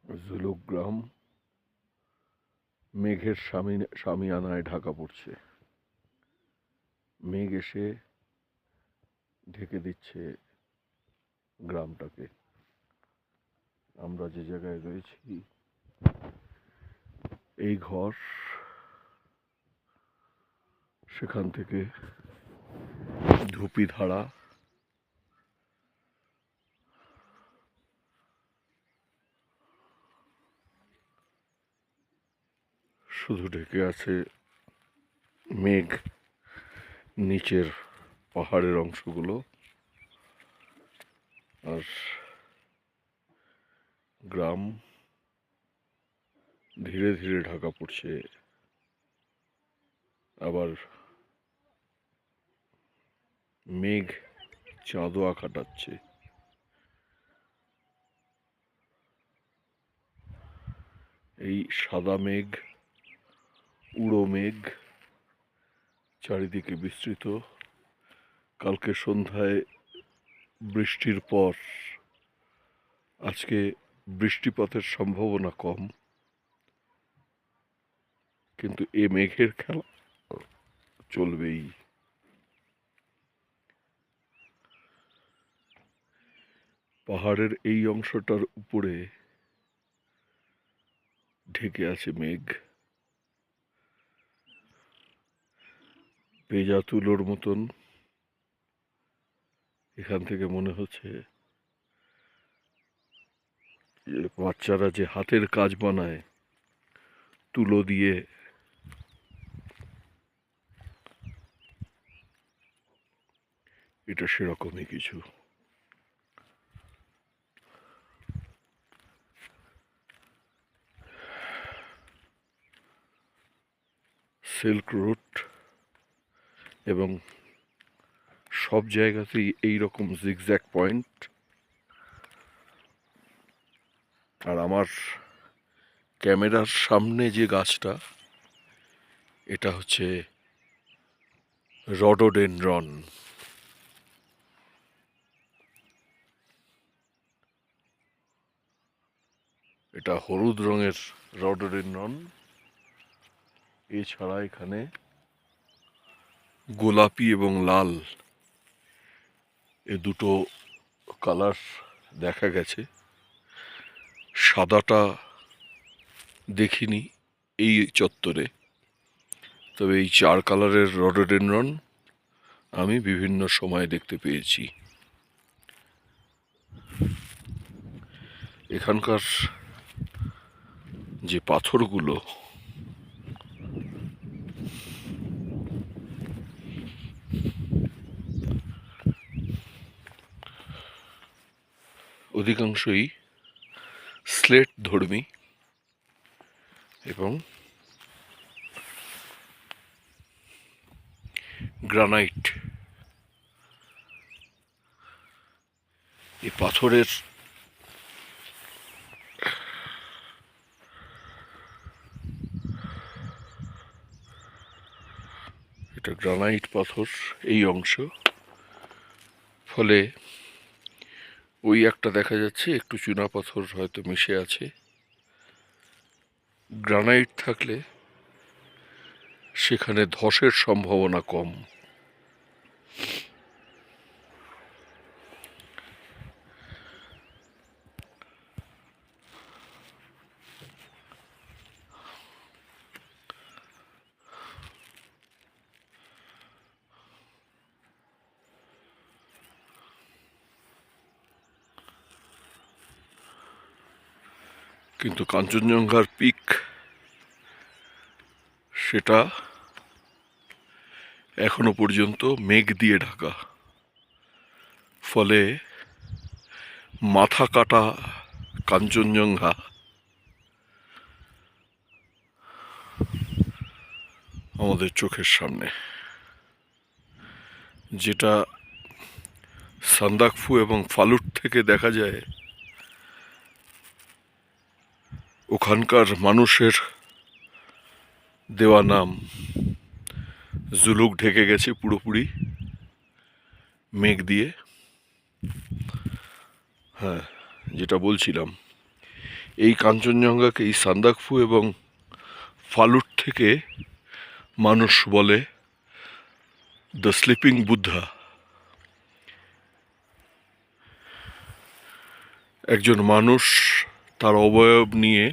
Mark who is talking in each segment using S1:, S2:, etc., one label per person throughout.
S1: জুলুক গ্রাম মেঘের সামিয়ানায় ঢাকা পড়ছে। মেঘ এসে ঢেকে দিচ্ছে গ্রামটাকে। আমরা যে জায়গায় রয়েছি, এই ঘর, সেখান থেকে ধুপি ধারা শুধু ঢেকে আছে মেঘ, নিচের পাহাড়ের অংশগুলো, আর গ্রাম ধীরে ধীরে ঢাকা পড়ছে। আবার মেঘ চাঁদোয়া কাটাচ্ছে। এই সাদা মেঘ, উড়ো মেঘ চারিদিকে বিস্তৃত। কালকে সন্ধ্যায় বৃষ্টির পর আজকে বৃষ্টিপাতের সম্ভাবনা কম, কিন্তু এ মেঘের খেলা চলবেই। পাহাড়ের এই অংশটার উপরে ঢেকে আছে মেঘ, পেঁজা তুলোর মতন। এখান থেকে মনে হচ্ছে বাচ্চারা যে হাতের কাজ বানায় তুলো দিয়ে, এটা সেরকমই কিছু। সিল্ক রুট এবং সব জায়গাতেই এইরকম জিগজ্যাগ পয়েন্ট। আর আমার ক্যামেরার সামনে যে গাছটা, এটা হচ্ছে রডোডেনড্রন। এটা হলুদ রঙের রডোডেনড্রন। এছাড়া এখানে গোলাপি এবং লাল, এ দুটো কালার দেখা গেছে। সাদাটা দেখিনি এই চত্বরে, তবে এই 4 কালারের রডোডেনড্রন আমি বিভিন্ন সময় দেখতে পেয়েছি। এখানকার যে পাথরগুলো, অধিকাংশই স্লেট ধর্মী এবং গ্রানাইট। এই পাথরের এটা গ্রানাইট পাথর এই অংশ, ফলে ওই একটা দেখা যাচ্ছে একটু চুনা পাথর হয়তো মিশে আছে। গ্রানাইট থাকলে সেখানে ধসের সম্ভাবনা কম। কিন্তু কাঞ্চনজঙ্ঘার পিক, সেটা এখনো পর্যন্ত মেঘ দিয়ে ঢাকা। ফলে মাথা কাটা কাঞ্চনজঙ্ঘা আমাদের চোখের সামনে, যেটা সান্দাকফু এবং ফালুট থেকে দেখা যায়। ওখানকার মানুষের দেওয়া নাম। জুলুক ঢেকে গেছে পুরোপুরি মেঘ দিয়ে। হ্যাঁ, যেটা বলছিলাম, এই কাঞ্চনজঙ্ঘাকেই সান্দাকফু এবং ফালুট থেকে মানুষ বলে দ্য স্লিপিং বুদ্ধা। একজন মানুষ তার অবয়ব নিয়ে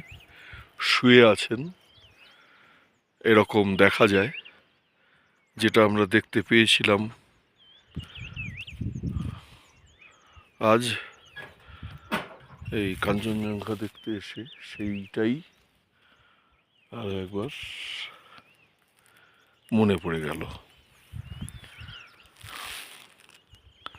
S1: শুয়ে আছেন এরকম দেখা যায়, যেটা আমরা দেখতে পেয়েছিলাম আজ এই কাঞ্চনজঙ্ঘা দেখতে এসে। সেইটাই আর একবার মনে পড়ে গেল।